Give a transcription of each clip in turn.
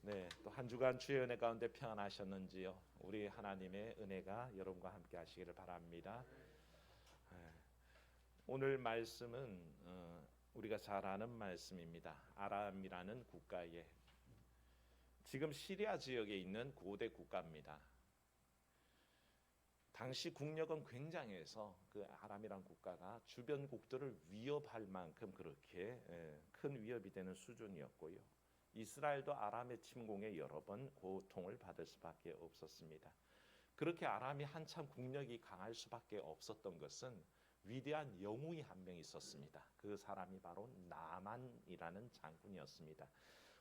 네, 또 한 주간 주의 은혜 가운데 평안하셨는지요? 우리 하나님의 은혜가 여러분과 함께 하시기를 바랍니다. 네, 오늘 말씀은 우리가 잘 아는 말씀입니다. 아람이라는 국가에 지금 시리아 지역에 있는 고대 국가입니다. 당시 국력은 굉장해서 그 아람이란 국가가 주변국들을 위협할 만큼 그렇게 큰 위협이 되는 수준이었고요. 이스라엘도 아람의 침공에 여러 번 고통을 받을 수밖에 없었습니다. 그렇게 아람이 한참 국력이 강할 수밖에 없었던 것은 위대한 영웅이 한 명 있었습니다. 그 사람이 바로 나만이라는 장군이었습니다.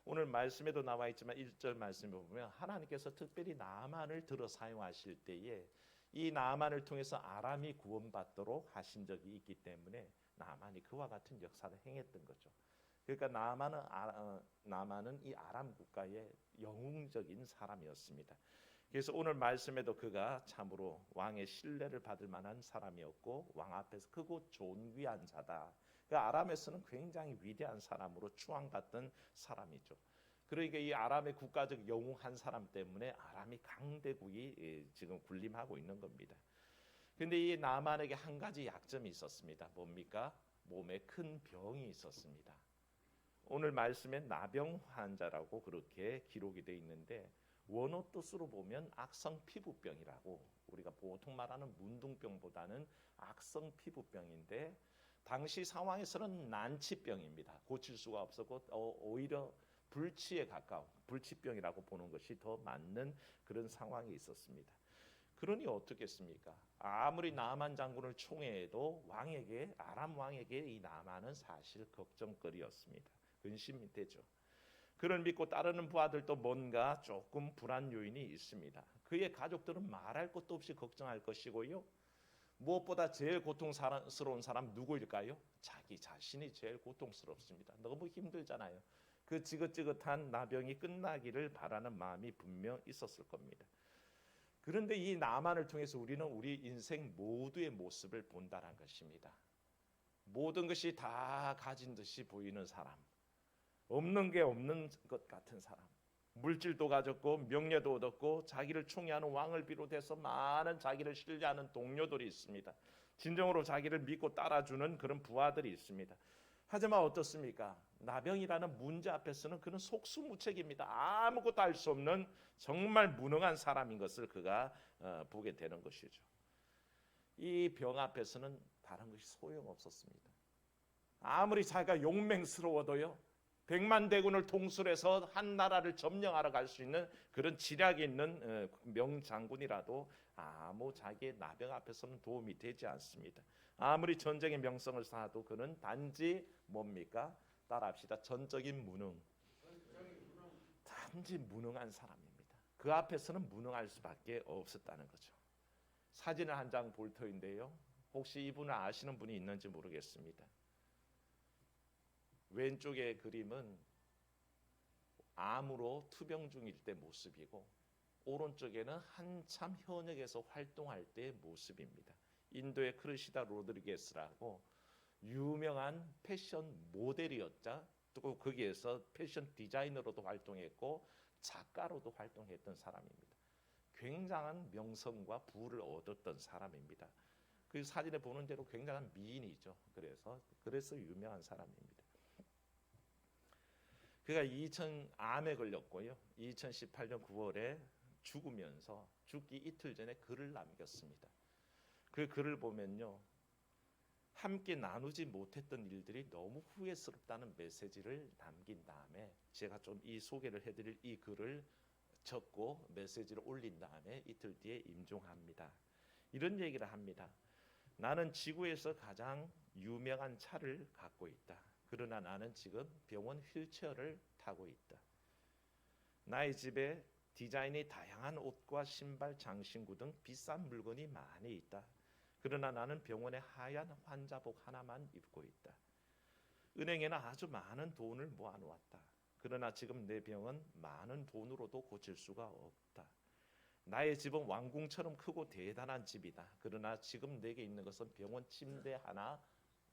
오늘 말씀에도 나와 있지만 1절 말씀에 보면 하나님께서 특별히 나만을 들어 사용하실 때에 이 나만을 통해서 아람이 구원받도록 하신 적이 있기 때문에 나만이 그와 같은 역사를 행했던 거죠. 그러니까 나만은 이 아람 국가의 영웅적인 사람이었습니다. 그래서 오늘 말씀에도 그가 참으로 왕의 신뢰를 받을 만한 사람이었고 왕 앞에서 크고 존귀한 자다. 그 아람에서는 굉장히 위대한 사람으로 추앙받던 사람이죠. 그러니까 이 아람의 국가적 영웅 한 사람 때문에 아람이 강대국이 지금 군림하고 있는 겁니다. 그런데 이 나만에게 한 가지 약점이 있었습니다. 뭡니까? 몸에 큰 병이 있었습니다. 오늘 말씀에 나병 환자라고 그렇게 기록이 되어 있는데 원어 뜻으로 보면 악성 피부병이라고, 우리가 보통 말하는 문둥병보다는 악성 피부병인데 당시 상황에서는 난치병입니다. 고칠 수가 없었고 오히려 불치에 가까운 불치병이라고 보는 것이 더 맞는 그런 상황이 있었습니다. 그러니 어떻겠습니까? 아무리 나만 장군을 총애해도 아람 왕에게 이 나만은 사실 걱정거리였습니다. 근심이 되죠. 그를 믿고 따르는 부하들도 뭔가 조금 불안 요인이 있습니다. 그의 가족들은 말할 것도 없이 걱정할 것이고요. 무엇보다 제일 고통스러운 사람 누구일까요? 자기 자신이 제일 고통스럽습니다. 너무 힘들잖아요. 그 지긋지긋한 나병이 끝나기를 바라는 마음이 분명 있었을 겁니다. 그런데 이 나만을 통해서 우리는 우리 인생 모두의 모습을 본다는 것입니다. 모든 것이 다 가진 듯이 보이는 사람, 없는 게 없는 것 같은 사람, 물질도 가졌고 명예도 얻었고 자기를 총애하는 왕을 비롯해서 많은 자기를 신뢰하는 동료들이 있습니다. 진정으로 자기를 믿고 따라주는 그런 부하들이 있습니다. 하지만 어떻습니까? 나병이라는 문제 앞에서는 그는 속수무책입니다. 아무것도 할 수 없는 정말 무능한 사람인 것을 그가 보게 되는 것이죠. 이 병 앞에서는 다른 것이 소용없었습니다. 아무리 자기가 용맹스러워도요, 100만 대군을 통솔해서 한 나라를 점령하러 갈 수 있는 그런 지략이 있는 명장군이라도 아무 자기의 나병 앞에서는 도움이 되지 않습니다. 아무리 전쟁의 명성을 쌓아도 그는 단지 뭡니까? 따라합시다. 전적인 무능. 단지 무능한 사람입니다. 그 앞에서는 무능할 수밖에 없었다는 거죠. 사진을 한 장 볼 터인데요. 혹시 이분을 아시는 분이 있는지 모르겠습니다. 왼쪽의 그림은 암으로 투병 중일 때 모습이고 오른쪽에는 한참 현역에서 활동할 때의 모습입니다. 인도의 크르시다 로드리게스라고 유명한 패션 모델이었자 또 거기에서 패션 디자이너로도 활동했고 작가로도 활동했던 사람입니다. 굉장한 명성과 부를 얻었던 사람입니다. 그 사진에 보는 대로 굉장한 미인이죠. 그래서 유명한 사람입니다. 그가 암에 걸렸고요. 2018년 9월에 죽으면서 죽기 이틀 전에 글을 남겼습니다. 그 글을 보면요, 함께 나누지 못했던 일들이 너무 후회스럽다는 메시지를 남긴 다음에 제가 좀 이 소개를 해드릴 이 글을 적고 메시지를 올린 다음에 이틀 뒤에 임종합니다. 이런 얘기를 합니다. 나는 지구에서 가장 유명한 차를 갖고 있다. 그러나 나는 지금 병원 휠체어를 타고 있다. 나의 집에 디자인이 다양한 옷과 신발, 장신구 등 비싼 물건이 많이 있다. 그러나 나는 병원에 하얀 환자복 하나만 입고 있다. 은행에는 아주 많은 돈을 모아놓았다. 그러나 지금 내 병은 많은 돈으로도 고칠 수가 없다. 나의 집은 왕궁처럼 크고 대단한 집이다. 그러나 지금 내게 있는 것은 병원 침대 하나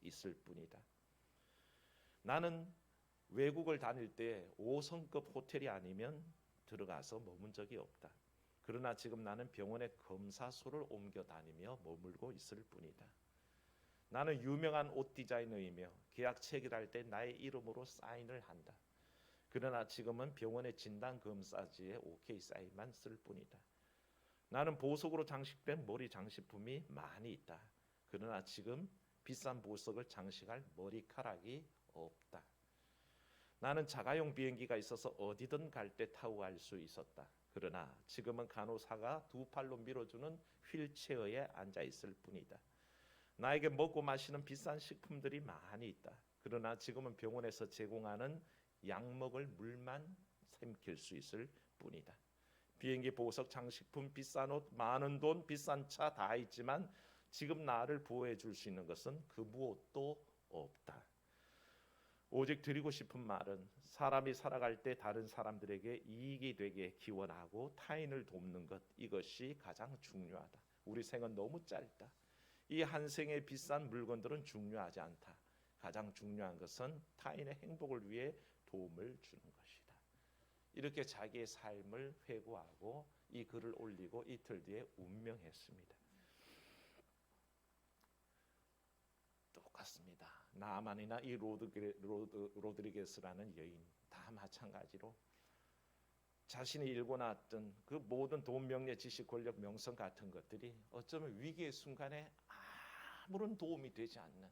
있을 뿐이다. 나는 외국을 다닐 때 5성급 호텔이 아니면 들어가서 머문 적이 없다. 그러나 지금 나는 병원에 검사소를 옮겨 다니며 머물고 있을 뿐이다. 나는 유명한 옷 디자이너이며 계약 체결할 때 나의 이름으로 사인을 한다. 그러나 지금은 병원의 진단 검사지에 OK 사인만 쓸 뿐이다. 나는 보석으로 장식된 머리 장식품이 많이 있다. 그러나 지금 비싼 보석을 장식할 머리카락이 없다. 나는 자가용 비행기가 있어서 어디든 갈 때 타고 갈 수 있었다. 그러나 지금은 간호사가 두 팔로 밀어주는 휠체어에 앉아 있을 뿐이다. 나에게 먹고 마시는 비싼 식품들이 많이 있다. 그러나 지금은 병원에서 제공하는 약 먹을 물만 삼킬 수 있을 뿐이다. 비행기 보석 장식품 비싼 옷 많은 돈 비싼 차 다 있지만 지금 나를 보호해 줄 수 있는 것은 그 무엇도 없다. 오직 드리고 싶은 말은 사람이 살아갈 때 다른 사람들에게 이익이 되게 기원하고 타인을 돕는 것, 이것이 가장 중요하다. 우리 생은 너무 짧다. 이 한 생의 비싼 물건들은 중요하지 않다. 가장 중요한 것은 타인의 행복을 위해 도움을 주는 것이다. 이렇게 자기의 삶을 회고하고 이 글을 올리고 이틀 뒤에 운명했습니다. 똑같습니다. 나만이나 이 로드리게스라는 여인 다 마찬가지로 자신이 일궈 놨던 그 모든 돈, 명예, 지식, 권력, 명성 같은 것들이 어쩌면 위기의 순간에 아무런 도움이 되지 않는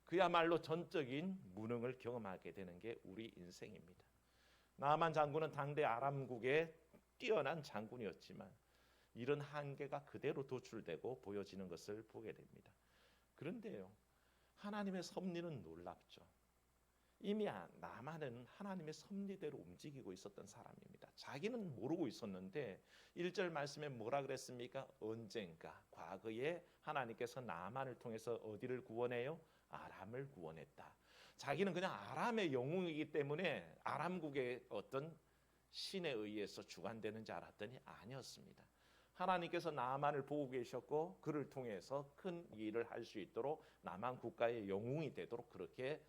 그야말로 전적인 무능을 경험하게 되는 게 우리 인생입니다. 나만 장군은 당대 아람국의 뛰어난 장군이었지만 이런 한계가 그대로 도출되고 보여지는 것을 보게 됩니다. 그런데요, 하나님의 섭리는 놀랍죠. 이미 나만은 하나님의 섭리대로 움직이고 있었던 사람입니다. 자기는 모르고 있었는데 1절 말씀에 뭐라 그랬습니까? 언젠가 과거에 하나님께서 나만을 통해서 어디를 구원해요? 아람을 구원했다. 자기는 그냥 아람의 영웅이기 때문에 아람국의 어떤 신에 의해서 주관되는 줄 알았더니 아니었습니다. 하나님께서 나만을 보고 계셨고 그를 통해서 큰 일을 할 수 있도록 남한 국가의 영웅이 되도록 그렇게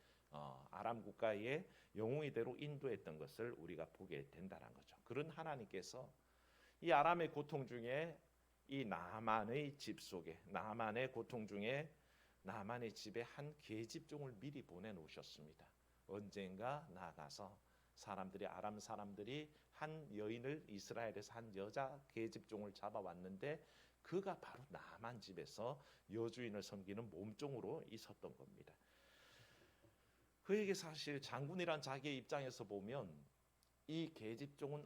아람 국가의 영웅이 되도록 인도했던 것을 우리가 보게 된다는 거죠. 그런 하나님께서 이 아람의 고통 중에 이 나만의 집 속에 나만의 고통 중에 나만의 집에 한 계집종을 미리 보내놓으셨습니다. 언젠가 나가서 사람들이 아람 사람들이 한 여인을 이스라엘에서 한 여자 계집종을 잡아왔는데 그가 바로 나만 집에서 여주인을 섬기는 몸종으로 있었던 겁니다. 그에게 사실 장군이란 자기의 입장에서 보면 이 계집종은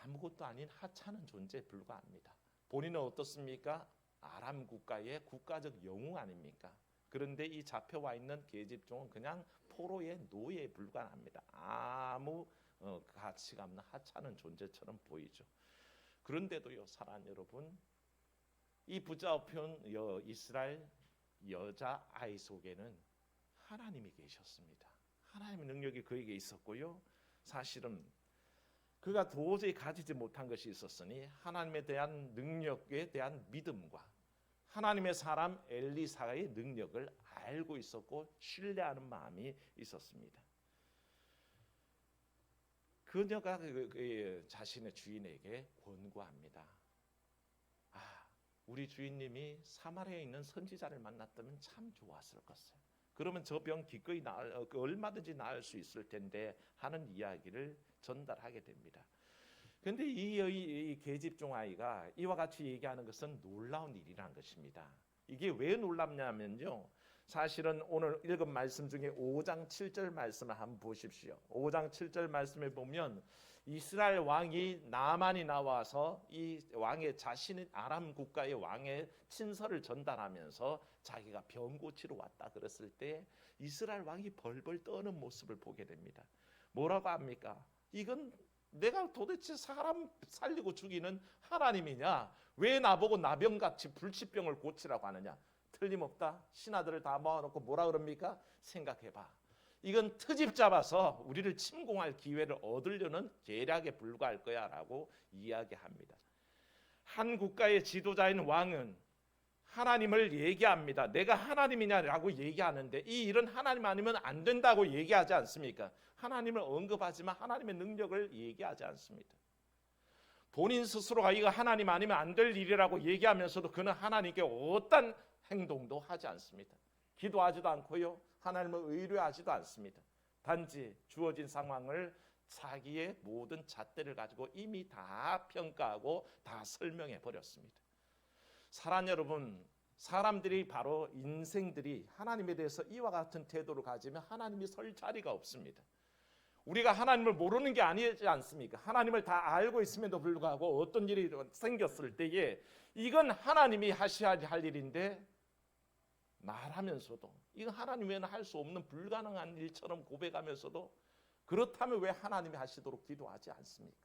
아무것도 아닌 하찮은 존재에 불과합니다. 본인은 어떻습니까? 아람 국가의 국가적 영웅 아닙니까? 그런데 이 잡혀와 있는 계집종은 그냥 포로의 노예에 불과합니다. 아무 가치가 없는 하찮은 존재처럼 보이죠. 그런데도요, 사랑 여러분, 이 붙잡힌 이스라엘 여자 아이 속에는 하나님이 계셨습니다. 하나님의 능력이 그에게 있었고요. 사실은 그가 도저히 가지지 못한 것이 있었으니 하나님에 대한 능력에 대한 믿음과 하나님의 사람 엘리사의 능력을 알고 있었고 신뢰하는 마음이 있었습니다. 그녀가 자신의 주인에게 권고합니다. 우리 주인님이 사마리아에 있는 선지자를 만났다면 참 좋았을 것을. 그러면 저 병 기꺼이 얼마든지 나을 수 있을 텐데 하는 이야기를 전달하게 됩니다. 그런데 이 계집종 아이가 이와 같이 얘기하는 것은 놀라운 일이라는 것입니다. 이게 왜 놀랍냐면요, 사실은 오늘 읽은 말씀 중에 5장 7절 말씀을 한번 보십시오. 5장 7절 말씀에 보면 이스라엘 왕이 나만이 나와서 이 왕의 자신의 아람 국가의 왕의 친서를 전달하면서 자기가 병 고치러 왔다 그랬을 때 이스라엘 왕이 벌벌 떠는 모습을 보게 됩니다. 뭐라고 합니까? 이건 내가 도대체 사람 살리고 죽이는 하나님이냐? 왜 나보고 나병같이 불치병을 고치라고 하느냐? 틀림없다. 신하들을 다 모아놓고 뭐라 그럽니까? 생각해봐. 이건 트집 잡아서 우리를 침공할 기회를 얻으려는 계략에 불과할 거야 라고 이야기합니다. 한 국가의 지도자인 왕은 하나님을 얘기합니다. 내가 하나님이냐라고 얘기하는데 이 일은 하나님 아니면 안 된다고 얘기하지 않습니까? 하나님을 언급하지만 하나님의 능력을 얘기하지 않습니다. 본인 스스로가 이거 하나님 아니면 안 될 일이라고 얘기하면서도 그는 하나님께 어떤 행동도 하지 않습니다. 기도하지도 않고요, 하나님을 의뢰하지도 않습니다. 단지 주어진 상황을 자기의 모든 잣대를 가지고 이미 다 평가하고 다 설명해 버렸습니다. 사랑 여러분, 사람들이 바로 인생들이 하나님에 대해서 이와 같은 태도를 가지면 하나님이 설 자리가 없습니다. 우리가 하나님을 모르는 게 아니지 않습니까? 하나님을 다 알고 있음에도 불구하고 어떤 일이 생겼을 때에 이건 하나님이 하셔야 할 일인데 말하면서도 이건 하나님 외에는 할 수 없는 불가능한 일처럼 고백하면서도 그렇다면 왜 하나님이 하시도록 기도하지 않습니까?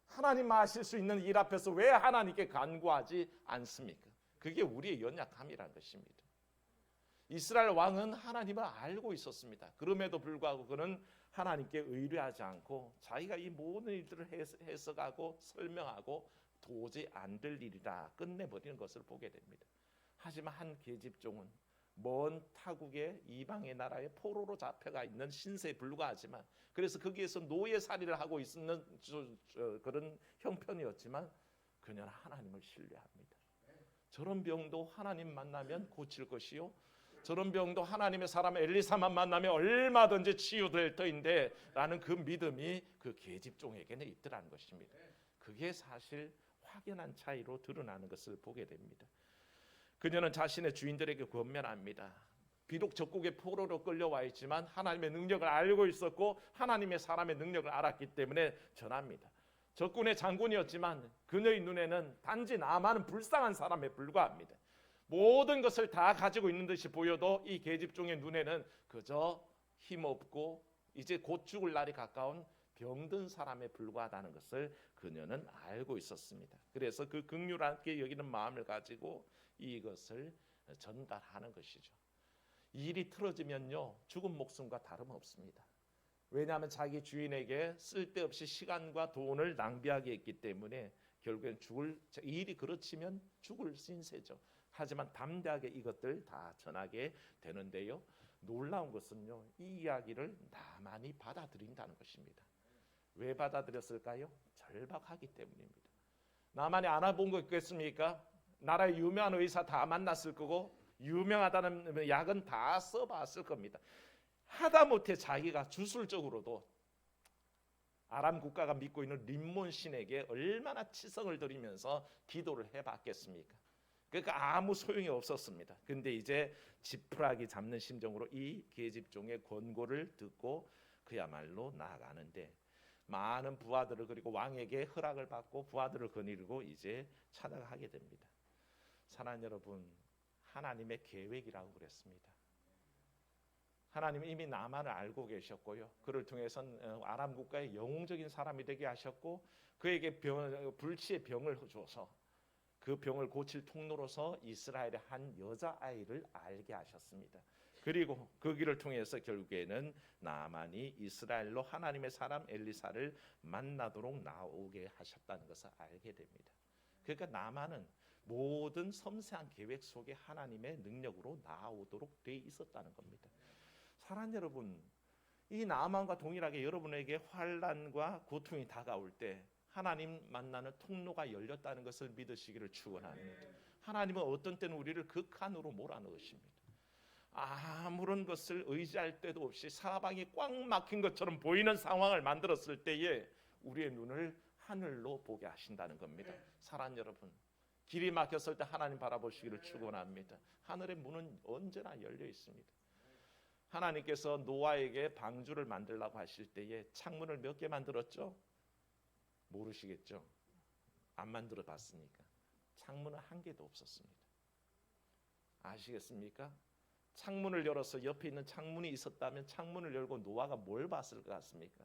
하나님만 하실 수 있는 일 앞에서 왜 하나님께 간구하지 않습니까? 그게 우리의 연약함이라는 것입니다. 이스라엘 왕은 하나님을 알고 있었습니다. 그럼에도 불구하고 그는 하나님께 의뢰하지 않고 자기가 이 모든 일들을 해석하고 설명하고 도저히 안 될 일이라 끝내버리는 것을 보게 됩니다. 하지만 한 계집종은 먼 타국의 이방의 나라에 포로로 잡혀가 있는 신세에 불과하지만, 그래서 거기에서 노예살이를 하고 있는 그런 형편이었지만 그녀는 하나님을 신뢰합니다. 저런 병도 하나님 만나면 고칠 것이요, 저런 병도 하나님의 사람 엘리사만 만나면 얼마든지 치유될 터인데 라는 그 믿음이 그 계집종에게는 있더라는 것입니다. 그게 사실 확연한 차이로 드러나는 것을 보게 됩니다. 그녀는 자신의 주인들에게 권면합니다. 비록 적국의 포로로 끌려와 있지만 하나님의 능력을 알고 있었고 하나님의 사람의 능력을 알았기 때문에 전합니다. 적군의 장군이었지만 그녀의 눈에는 단지 나만은 불쌍한 사람에 불과합니다. 모든 것을 다 가지고 있는 듯이 보여도 이 계집종의 눈에는 그저 힘없고 이제 곧 죽을 날이 가까운 병든 사람에 불과하다는 것을 그녀는 알고 있었습니다. 그래서 그 긍휼하게 여기는 마음을 가지고 이것을 전달하는 것이죠. 일이 틀어지면요, 죽은 목숨과 다름없습니다. 왜냐하면 자기 주인에게 쓸데없이 시간과 돈을 낭비하게 했기 때문에 결국엔 일이 그르치면 죽을 신세죠. 하지만 담대하게 이것들 다 전하게 되는데요, 놀라운 것은요, 이 이야기를 나만이 받아들인다는 것입니다. 왜 받아들였을까요? 절박하기 때문입니다. 나만이 알아본 거 있겠습니까? 나라의 유명한 의사 다 만났을 거고 유명하다는 약은 다 써봤을 겁니다. 하다못해 자기가 주술적으로도 아람 국가가 믿고 있는 림몬 신에게 얼마나 치성을 드리면서 기도를 해봤겠습니까? 그러니까 아무 소용이 없었습니다. 근데 이제 지푸라기 잡는 심정으로 이 계집종의 권고를 듣고 그야말로 나아가는데, 많은 부하들을 그리고 왕에게 허락을 받고 부하들을 거느리고 이제 찾아가게 됩니다. 사랑하는 여러분, 하나님의 계획이라고 그랬습니다. 하나님은 이미 나만을 알고 계셨고요, 그를 통해서는 아람 국가의 영웅적인 사람이 되게 하셨고 그에게 불치의 병을 줘서 그 병을 고칠 통로로서 이스라엘의 한 여자아이를 알게 하셨습니다. 그리고 그 길을 통해서 결국에는 나만이 이스라엘로 하나님의 사람 엘리사를 만나도록 나오게 하셨다는 것을 알게 됩니다. 그러니까 나만은 모든 섬세한 계획 속에 하나님의 능력으로 나오도록 돼 있었다는 겁니다. 사랑하는 여러분, 이 나만과 동일하게 여러분에게 환난과 고통이 다가올 때 하나님 만나는 통로가 열렸다는 것을 믿으시기를 축원합니다. 하나님은 어떤 때는 우리를 극한으로 몰아넣으십니다. 아무런 것을 의지할 때도 없이 사방이 꽉 막힌 것처럼 보이는 상황을 만들었을 때에 우리의 눈을 하늘로 보게 하신다는 겁니다. 사랑하는 여러분, 길이 막혔을 때 하나님 바라보시기를 축원합니다. 하늘의 문은 언제나 열려 있습니다. 하나님께서 노아에게 방주를 만들라고 하실 때에 창문을 몇 개 만들었죠? 모르시겠죠? 안 만들어 봤으니까. 창문은 한 개도 없었습니다. 아시겠습니까? 창문을 열어서 옆에 있는 창문이 있었다면 창문을 열고 노아가 뭘 봤을 것 같습니까?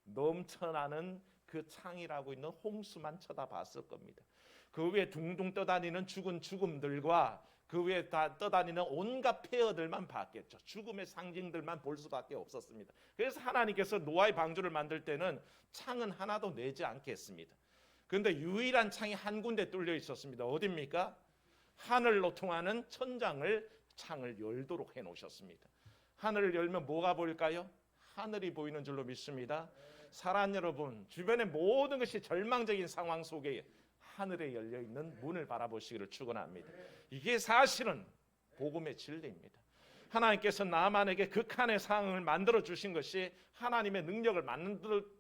넘쳐나는 그 창이라고 있는 홍수만 쳐다봤을 겁니다. 그 위에 둥둥 떠다니는 죽은 죽음들과 그 위에 다 떠다니는 온갖 폐허들만 봤겠죠. 죽음의 상징들만 볼 수밖에 없었습니다. 그래서 하나님께서 노아의 방주를 만들 때는 창은 하나도 내지 않게 했습니다. 그런데 유일한 창이 한 군데 뚫려 있었습니다. 어디입니까? 하늘로 통하는 창을 열도록 해놓으셨습니다. 하늘을 열면 뭐가 보일까요? 하늘이 보이는 줄로 믿습니다. 사랑 여러분, 주변의 모든 것이 절망적인 상황 속에 하늘에 열려있는 문을 바라보시기를 축원합니다. 이게 사실은 복음의 진리입니다. 하나님께서 나만에게 극한의 상황을 만들어 주신 것이 하나님의 능력을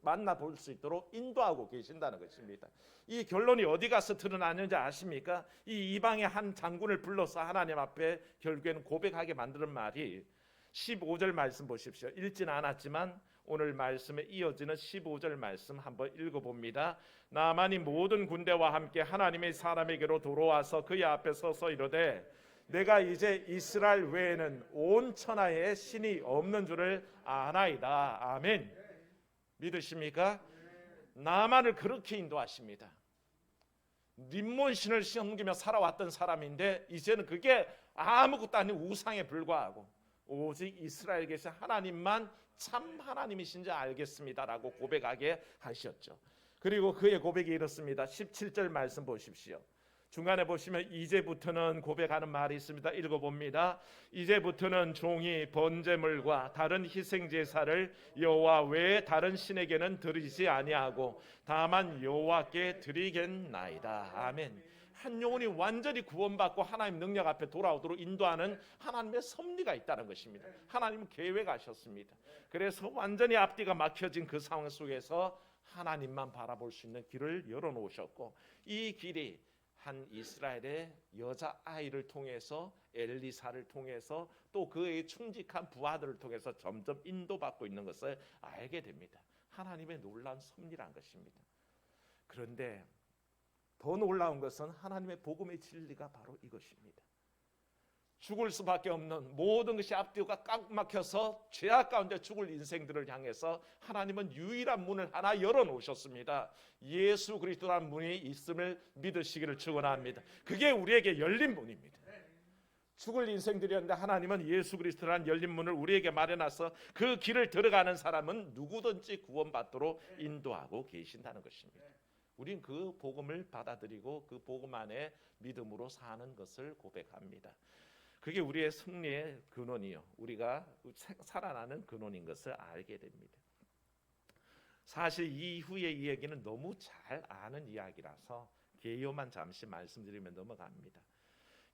만나볼 수 있도록 인도하고 계신다는 것입니다. 이 결론이 어디 가서 드러나는지 아십니까? 이 이방의 한 장군을 불러서 하나님 앞에 결국에는 고백하게 만드는 말이 15절 말씀 보십시오. 읽지는 않았지만 오늘 말씀에 이어지는 15절 말씀 한번 읽어봅니다. 나만이 모든 군대와 함께 하나님의 사람에게로 돌아와서 그의 앞에 서서 이르되 내가 이제 이스라엘 외에는 온 천하에 신이 없는 줄을 아나이다. 아멘. 믿으십니까? 나만을 그렇게 인도하십니다. 림몬신을 섬기며 살아왔던 사람인데 이제는 그게 아무것도 아닌 우상에 불과하고 오직 이스라엘에 계신 하나님만 참 하나님이신지 알겠습니다라고 고백하게 하셨죠. 그리고 그의 고백이 이렇습니다. 17절 말씀 보십시오. 중간에 보시면 이제부터는 고백하는 말이 있습니다. 읽어봅니다. 이제부터는 종이 번제물과 다른 희생제사를 여호와 외에 다른 신에게는 드리지 아니하고 다만 여호와께 드리겠나이다. 아멘. 한 영혼이 완전히 구원받고 하나님 능력 앞에 돌아오도록 인도하는 하나님의 섭리가 있다는 것입니다. 하나님은 계획하셨습니다. 그래서 완전히 앞뒤가 막혀진 그 상황 속에서 하나님만 바라볼 수 있는 길을 열어놓으셨고 이 길이 한 이스라엘의 여자아이를 통해서 엘리사를 통해서 또 그의 충직한 부하들을 통해서 점점 인도받고 있는 것을 알게 됩니다. 하나님의 놀라운 섭리란 것입니다. 그런데 더 놀라운 것은 하나님의 복음의 진리가 바로 이것입니다. 죽을 수밖에 없는 모든 것이 앞뒤가 꽉 막혀서 죄악 가운데 죽을 인생들을 향해서 하나님은 유일한 문을 하나 열어놓으셨습니다. 예수 그리스도라는 문이 있음을 믿으시기를 축원합니다. 그게 우리에게 열린 문입니다. 죽을 인생들이었는데 하나님은 예수 그리스도라는 열린 문을 우리에게 마련해서 그 길을 들어가는 사람은 누구든지 구원받도록 인도하고 계신다는 것입니다. 우린 그 복음을 받아들이고 그 복음 안에 믿음으로 사는 것을 고백합니다. 그게 우리의 승리의 근원이요, 우리가 살아나는 근원인 것을 알게 됩니다. 사실 이후의 이야기는 너무 잘 아는 이야기라서 개요만 잠시 말씀드리면 넘어갑니다.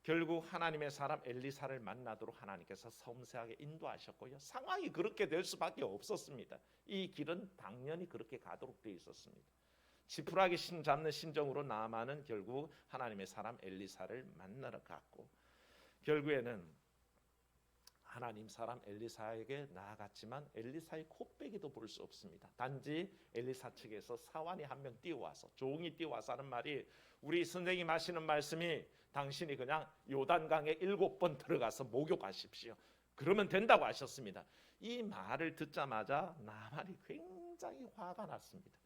결국 하나님의 사람 엘리사를 만나도록 하나님께서 섬세하게 인도하셨고요. 상황이 그렇게 될 수밖에 없었습니다. 이 길은 당연히 그렇게 가도록 되어 있었습니다. 지푸라기 잡는 심정으로 나아만은 결국 하나님의 사람 엘리사를 만나러 갔고 결국에는 하나님 사람 엘리사에게 나아갔지만 엘리사의 콧배기도 볼 수 없습니다. 단지 엘리사 측에서 사환이 한 명 뛰어와서 종이 뛰어와서 하는 말이 우리 선생님 하시는 말씀이 당신이 그냥 요단강에 7번 들어가서 목욕하십시오. 그러면 된다고 하셨습니다. 이 말을 듣자마자 나만이 굉장히 화가 났습니다.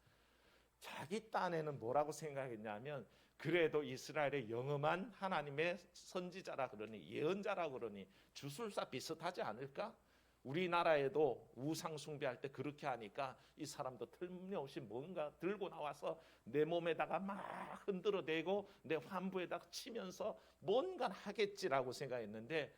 자기 딴에는 뭐라고 생각했냐면 그래도 이스라엘의 영험한 하나님의 선지자라 그러니 예언자라 그러니 주술사 비슷하지 않을까? 우리나라에도 우상 숭배할 때 그렇게 하니까 이 사람도 틀림없이 뭔가 들고 나와서 내 몸에다가 막 흔들어대고 내 환부에다가 치면서 뭔가 하겠지라고 생각했는데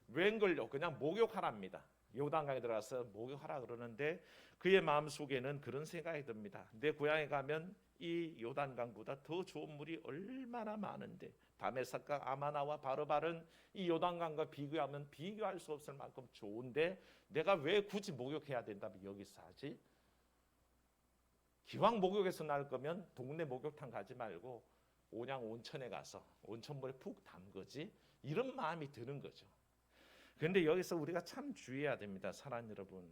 웬걸요? 그냥 목욕하랍니다. 요단강에 들어가서 목욕하라 그러는데 그의 마음속에는 그런 생각이 듭니다. 내 고향에 가면 이 요단강보다 더 좋은 물이 얼마나 많은데 다메섹과 아마나와 바르바른 이 요단강과 비교하면 비교할 수 없을 만큼 좋은데 내가 왜 굳이 목욕해야 된다면 여기서 하지? 기왕 목욕에서 나을 거면 동네 목욕탕 가지 말고 온양 온천에 가서 온천물에 푹 담그지? 이런 마음이 드는 거죠. 그런데 여기서 우리가 참 주의해야 됩니다. 사랑 여러분,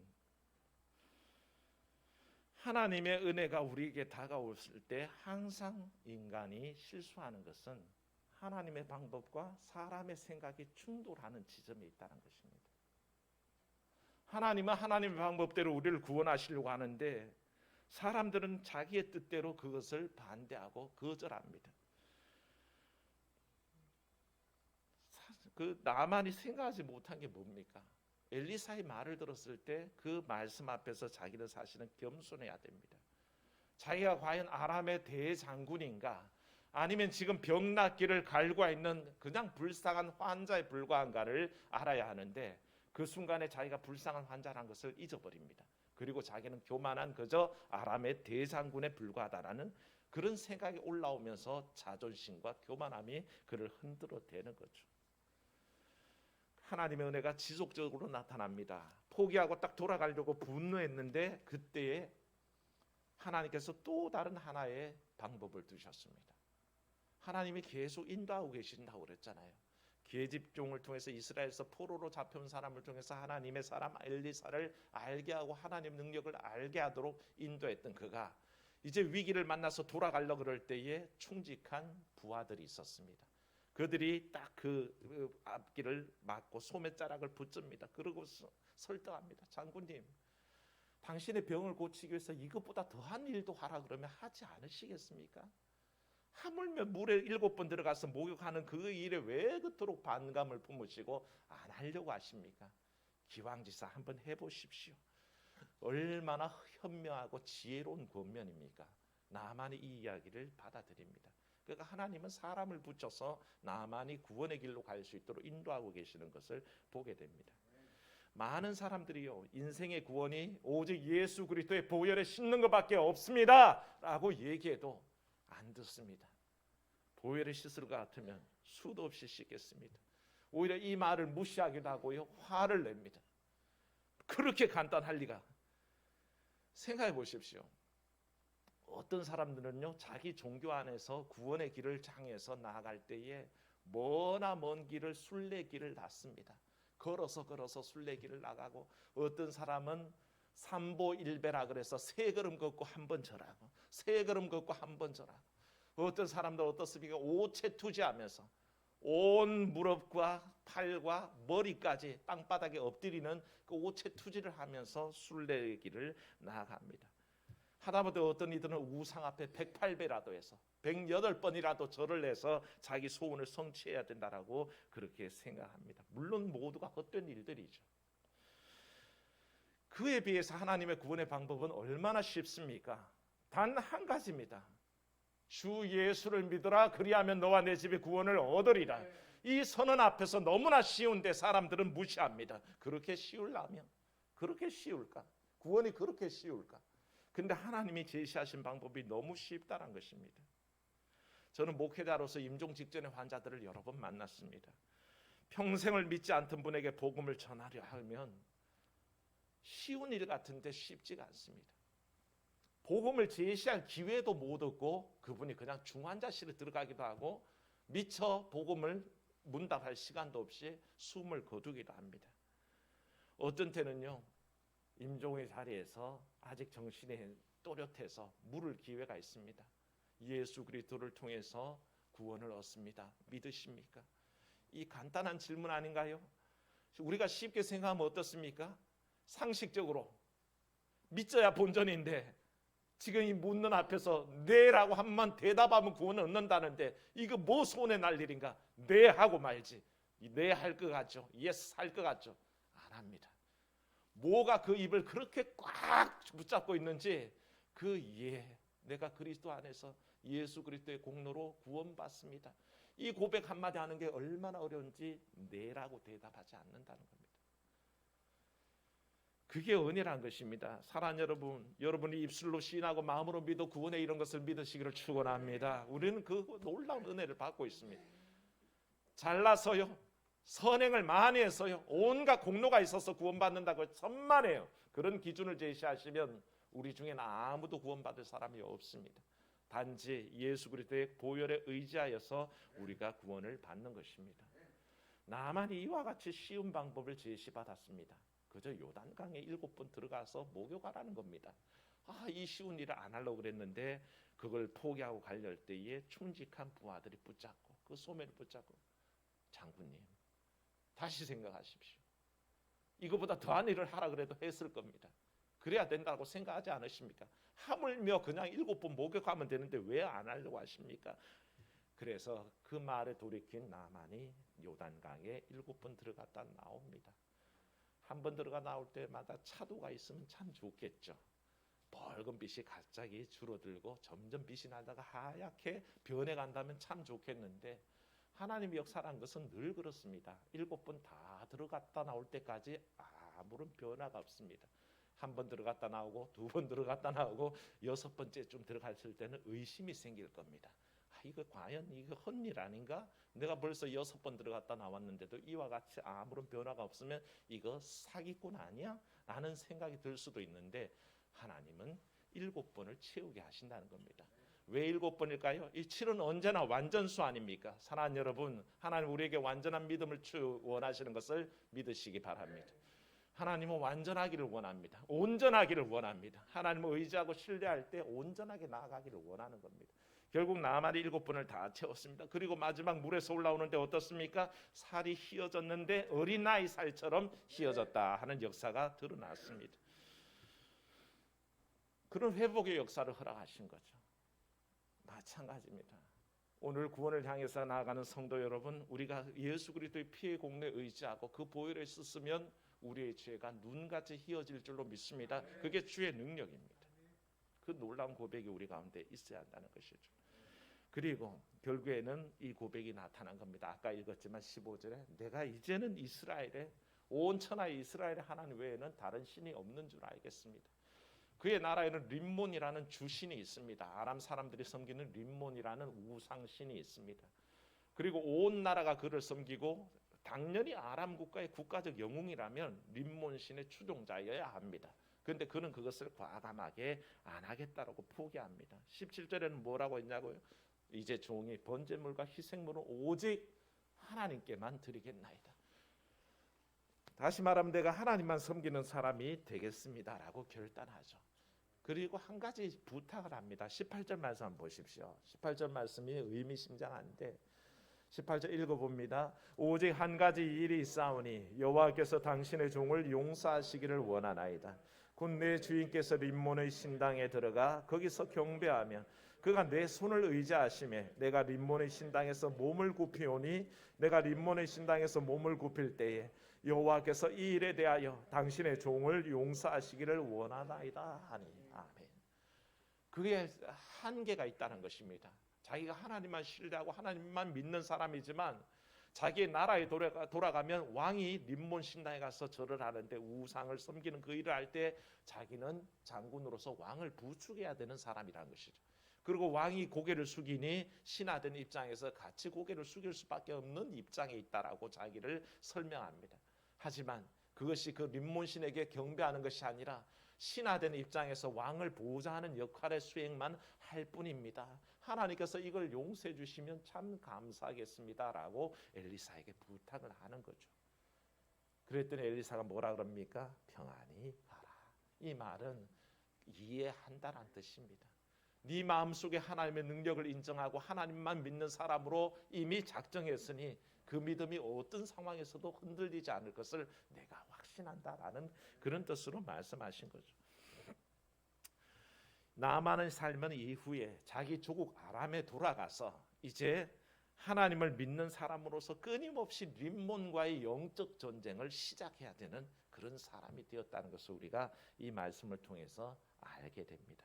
하나님의 은혜가 우리에게 다가왔을 때 항상 인간이 실수하는 것은 하나님의 방법과 사람의 생각이 충돌하는 지점에 있다는 것입니다. 하나님은 하나님의 방법대로 우리를 구원하시려고 하는데 사람들은 자기의 뜻대로 그것을 반대하고 거절합니다. 그 나만이 생각하지 못한 게 뭡니까? 엘리사의 말을 들었을 때 그 말씀 앞에서 자기는 사실은 겸손해야 됩니다. 자기가 과연 아람의 대장군인가 아니면 지금 병낫기를 갈구하 있는 그냥 불쌍한 환자에 불과한가를 알아야 하는데 그 순간에 자기가 불쌍한 환자라는 것을 잊어버립니다. 그리고 자기는 교만한 그저 아람의 대장군에 불과하다라는 그런 생각이 올라오면서 자존심과 교만함이 그를 흔들어대는 거죠. 하나님의 은혜가 지속적으로 나타납니다. 포기하고 딱 돌아가려고 분노했는데 그때에 하나님께서 또 다른 하나의 방법을 두셨습니다. 하나님이 계속 인도하고 계신다고 그랬잖아요. 계집종을 통해서 이스라엘에서 포로로 잡혀온 사람을 통해서 하나님의 사람 엘리사를 알게 하고 하나님 능력을 알게 하도록 인도했던 그가 이제 위기를 만나서 돌아가려고 그럴 때에 충직한 부하들이 있었습니다. 그들이 딱 그 앞길을 막고 소매자락을 붙듭니다. 그러고 설득합니다. 장군님, 당신의 병을 고치기 위해서 이것보다 더한 일도 하라 그러면 하지 않으시겠습니까? 하물며 물에 7번 들어가서 목욕하는 그 일에 왜 그토록 반감을 품으시고 안 하려고 하십니까? 기왕지사 한번 해보십시오. 얼마나 현명하고 지혜로운 권면입니까? 나만이 이 이야기를 받아들입니다. 그러니까 하나님은 사람을 붙여서 나만이 구원의 길로 갈 수 있도록 인도하고 계시는 것을 보게 됩니다. 많은 사람들이요, 인생의 구원이 오직 예수 그리스도의 보혈에 씻는 것밖에 없습니다 라고 얘기해도 안 듣습니다. 보혈에 씻을 것 같으면 수도 없이 씻겠습니다. 오히려 이 말을 무시하기도 하고요, 화를 냅니다. 그렇게 간단할 리가. 생각해 보십시오. 어떤 사람들은요, 자기 종교 안에서 구원의 길을 향해서 나아갈 때에 머나 먼 길을 순례길을 놨습니다. 걸어서 순례길을 나가고, 어떤 사람은 삼보일배라 그래서 3걸음 걷고 한 번 절하고 3걸음 걷고 한 번 절하고, 어떤 사람들 어떻습니까? 오체투지하면서 온 무릎과 팔과 머리까지 땅바닥에 엎드리는 그 오체투지를 하면서 순례길을 나아갑니다. 하다못해 어떤 이들은 우상 앞에 108배라도 해서 108번이라도 절을 해서 자기 소원을 성취해야 된다라고 그렇게 생각합니다. 물론 모두가 헛된 일들이죠. 그에 비해서 하나님의 구원의 방법은 얼마나 쉽습니까? 단 한 가지입니다. 주 예수를 믿으라, 그리하면 너와 내 집이 구원을 얻으리라. 이 선언 앞에서 너무나 쉬운데 사람들은 무시합니다. 그렇게 쉬울라면, 그렇게 쉬울까? 구원이 그렇게 쉬울까? 근데 하나님이 제시하신 방법이 너무 쉽다는 것입니다. 저는 목회자로서 임종 직전의 환자들을 여러 번 만났습니다. 평생을 믿지 않던 분에게 복음을 전하려 하면 쉬운 일 같은데 쉽지가 않습니다. 복음을 제시할 기회도 못 얻고 그분이 그냥 중환자실에 들어가기도 하고 미처 복음을 문답할 시간도 없이 숨을 거두기도 합니다. 어떤 때는요, 임종의 자리에서 아직 정신이 또렷해서 물을 기회가 있습니다. 예수 그리스도를 통해서 구원을 얻습니다. 믿으십니까? 이 간단한 질문 아닌가요? 우리가 쉽게 생각하면 어떻습니까? 상식적으로 믿어야 본전인데 지금 이 묻는 앞에서 네라고 한번 대답하면 구원을 얻는다는데 이거 뭐 손에 날 일인가? 네 하고 말지. 네 할 것 같죠? 예스 할 것 같죠? 안 합니다. 뭐가 그 입을 그렇게 꽉 붙잡고 있는지 그 내가 그리스도 안에서 예수 그리스도의 공로로 구원받습니다. 이 고백 한마디 하는 게 얼마나 어려운지 네라고 대답하지 않는다는 겁니다. 그게 은혜란 것입니다. 사랑하는 여러분, 여러분이 입술로 시인하고 마음으로 믿어 구원에 이런 것을 믿으시기를 축원합니다. 우리는 그 놀라운 은혜를 받고 있습니다. 잘나서요, 선행을 많이 해서요, 온갖 공로가 있어서 구원받는다고 천만에요. 그런 기준을 제시하시면 우리 중에는 아무도 구원받을 사람이 없습니다. 단지 예수 그리스도의 보혈에 의지하여서 우리가 구원을 받는 것입니다. 나만 이와 같이 쉬운 방법을 제시받았습니다. 그저 요단강에 7번 들어가서 목욕하라는 겁니다. 이 쉬운 일을 안 하려고 그랬는데 그걸 포기하고 가려할 때에 충직한 부하들이 붙잡고 그 소매를 붙잡고, 장군님 다시 생각하십시오. 이거보다 더한 일을 하라 그래도 했을 겁니다. 그래야 된다고 생각하지 않으십니까? 하물며 그냥 7번 목욕하면 되는데 왜 안 하려고 하십니까? 그래서 그 말에 돌이킨 나만이 요단강에 7번 들어갔다 나옵니다. 한 번 들어가 나올 때마다 차도가 있으면 참 좋겠죠. 붉은 빛이 갑자기 줄어들고 점점 빛이 나다가 하얗게 변해간다면 참 좋겠는데, 하나님의 역사라는 것은 늘 그렇습니다. 7번 다 들어갔다 나올 때까지 아무런 변화가 없습니다. 한 번 들어갔다 나오고 두 번 들어갔다 나오고 여섯 번째쯤 들어갔을 때는 의심이 생길 겁니다. 이거 과연 이거 헛일 아닌가? 내가 벌써 여섯 번 들어갔다 나왔는데도 이와 같이 아무런 변화가 없으면 이거 사기꾼 아니야? 라는 생각이 들 수도 있는데 하나님은 7번을 채우게 하신다는 겁니다. 왜 7번일까요? 이 7은 언제나 완전수 아닙니까? 사랑하는 여러분, 하나님 우리에게 완전한 믿음을 원하시는 것을 믿으시기 바랍니다. 하나님은 완전하기를 원합니다. 온전하기를 원합니다. 하나님을 의지하고 신뢰할 때 온전하게 나아가기를 원하는 겁니다. 결국 나만이 7번을 다 채웠습니다. 그리고 마지막 물에서 올라오는데 어떻습니까? 살이 휘어졌는데 어린아이 살처럼 휘어졌다 하는 역사가 드러났습니다. 그런 회복의 역사를 허락하신 거죠. 마찬가지입니다. 오늘 구원을 향해서 나아가는 성도 여러분, 우리가 예수 그리스도의 피의 공로에 의지하고 그 보혈을 쓰면 우리의 죄가 눈같이 휘어질 줄로 믿습니다. 그게 주의 능력입니다. 그 놀라운 고백이 우리 가운데 있어야 한다는 것이죠. 그리고 결국에는 이 고백이 나타난 겁니다. 아까 읽었지만 15절에 내가 이제는 이스라엘에 온 천하의 이스라엘의 하나님 외에는 다른 신이 없는 줄 알겠습니다. 그의 나라에는 림몬이라는 주신이 있습니다. 아람 사람들이 섬기는 림몬이라는 우상신이 있습니다. 그리고 온 나라가 그를 섬기고 당연히 아람 국가의 국가적 영웅이라면 림몬 신의 추종자여야 합니다. 그런데 그는 그것을 과감하게 안 하겠다라고 포기합니다. 17절에는 뭐라고 했냐고요? 이제 종이 번제물과 희생물은 오직 하나님께만 드리겠나이다. 다시 말하면 내가 하나님만 섬기는 사람이 되겠습니다라고 결단하죠. 그리고 한 가지 부탁을 합니다. 18절 말씀 한번 보십시오. 18절 말씀이 의미심장한데 18절 읽어봅니다. 오직 한 가지 일이 있사오니 여호와께서 당신의 종을 용서하시기를 원하나이다. 곧 내 주인께서 림몬의 신당에 들어가 거기서 경배하며 그가 내 손을 의지하시매 내가 림몬의 신당에서 몸을 굽히오니 내가 림몬의 신당에서 몸을 굽힐 때에 여호와께서 이 일에 대하여 당신의 종을 용서하시기를 원하나이다 하니. 아멘. 그게 한계가 있다는 것입니다. 자기가 하나님만 신뢰하고 하나님만 믿는 사람이지만 자기의 나라에 돌아가면 왕이 림몬 신당에 가서 절을 하는데 우상을 섬기는 그 일을 할 때 자기는 장군으로서 왕을 부축해야 되는 사람이라는 것이죠. 그리고 왕이 고개를 숙이니 신하된 입장에서 같이 고개를 숙일 수밖에 없는 입장에 있다라고 자기를 설명합니다. 하지만 그것이 그 림몬 신에게 경배하는 것이 아니라 신하된 입장에서 왕을 보호자하는 역할의 수행만 할 뿐입니다. 하나님께서 이걸 용서해 주시면 참 감사하겠습니다라고 엘리사에게 부탁을 하는 거죠. 그랬더니 엘리사가 뭐라 그럽니까? 평안히 가라. 이 말은 이해한다는 뜻입니다. 네 마음속에 하나님의 능력을 인정하고 하나님만 믿는 사람으로 이미 작정했으니 그 믿음이 어떤 상황에서도 흔들리지 않을 것을 내가 확신한다라는 그런 뜻으로 말씀하신 거죠. 나만의 삶은 이후에 자기 조국 아람에 돌아가서 이제 하나님을 믿는 사람으로서 끊임없이 림몬과의 영적 전쟁을 시작해야 되는 그런 사람이 되었다는 것을 우리가 이 말씀을 통해서 알게 됩니다.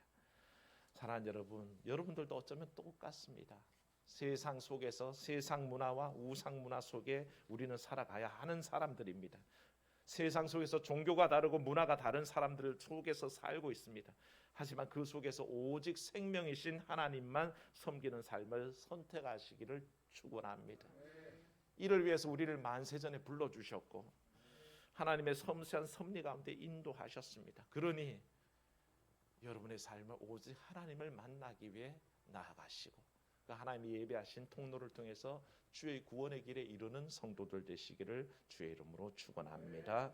사랑하는 여러분, 여러분들도 어쩌면 똑같습니다. 세상 속에서 세상 문화와 우상 문화 속에 우리는 살아가야 하는 사람들입니다. 세상 속에서 종교가 다르고 문화가 다른 사람들 속에서 살고 있습니다. 하지만 그 속에서 오직 생명이신 하나님만 섬기는 삶을 선택하시기를 축원합니다. 이를 위해서 우리를 만세전에 불러주셨고 하나님의 섬세한 섭리 가운데 인도하셨습니다. 그러니 여러분의 삶을 오직 하나님을 만나기 위해 나아가시고 그 하나님이 예배하신 통로를 통해서 주의 구원의 길에 이르는 성도들 되시기를 주의 이름으로 축원합니다.